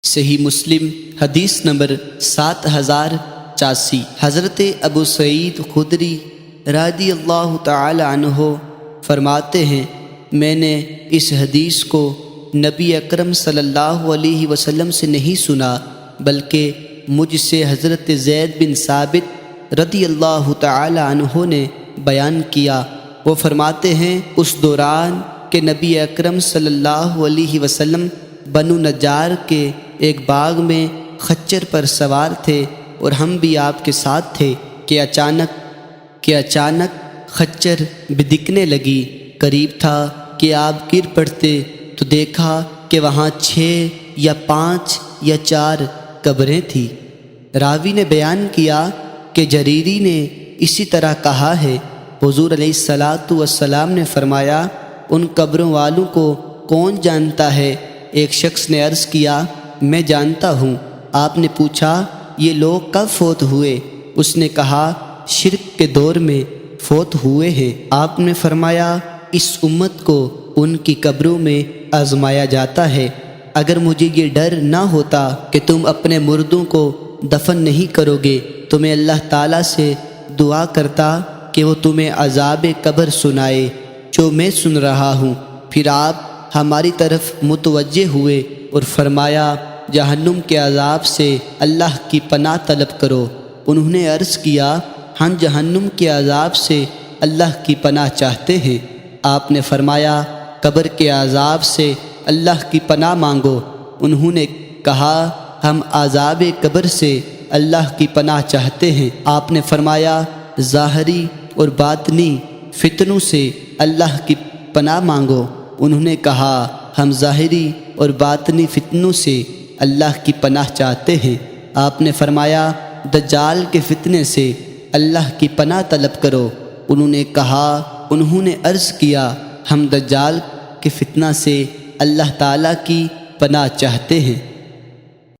صحیح مسلم حدیث نمبر 7084۔ حضرت ابو سعید خدری رضی اللہ تعالی عنہ فرماتے ہیں، میں نے اس حدیث کو نبی اکرم صلی اللہ علیہ وسلم سے نہیں سنا، بلکہ مجھ سے حضرت زید بن ثابت رضی اللہ تعالی عنہ نے بیان کیا۔ وہ فرماتے ہیں، اس دوران کہ نبی اکرم صلی اللہ علیہ وسلم بنو نجار کے ایک باغ میں خچر پر سوار تھے اور ہم بھی آپ کے ساتھ تھے کہ اچانک خچر بدکنے لگی۔ قریب تھا کہ آپ گر پڑتے تو دیکھا کہ وہاں 6 یا 5 یا 4 قبریں تھیں۔ راوی نے بیان کیا کہ جریری نے اسی طرح کہا ہے۔ حضور علیہ الصلاۃ والسلام نے فرمایا، ان قبروں والوں کو کون جانتا ہے؟ ایک شخص نے عرض کیا، میں جانتا ہوں۔ آپ نے پوچھا، یہ لوگ کب فوت ہوئے؟ اس نے کہا، شرک کے دور میں فوت ہوئے ہیں۔ آپ نے فرمایا، اس امت کو ان کی قبروں میں آزمایا جاتا ہے۔ اگر مجھے یہ ڈر نہ ہوتا کہ تم اپنے مردوں کو دفن نہیں کرو گے تو میں اللہ تعالیٰ سے دعا کرتا کہ وہ تمہیں عذاب قبر سنائے جو میں سن رہا ہوں۔ پھر آپ ہماری طرف متوجہ ہوئے اور فرمایا، جہنم کے عذاب سے اللہ کی پناہ طلب کرو۔ انہوں نے عرض کیا، ہم جہنم کے عذاب سے اللہ کی پناہ چاہتے ہیں۔ آپ نے فرمایا، قبر کے عذاب سے اللہ کی پناہ مانگو۔ انہوں نے کہا، ہم عذاب قبر سے اللہ کی پناہ چاہتے ہیں۔ آپ نے فرمایا، ظاہری اور باطنی فتنوں سے اللہ کی پناہ مانگو۔ انہوں نے کہا، ہم ظاہری اور باطنی فتنوں سے اللہ کی پناہ چاہتے ہیں۔ آپ نے فرمایا، دجال کے فتنے سے اللہ کی پناہ طلب کرو۔ انہوں نے عرض کیا، ہم دجال کے فتنہ سے اللہ تعالیٰ کی پناہ چاہتے ہیں۔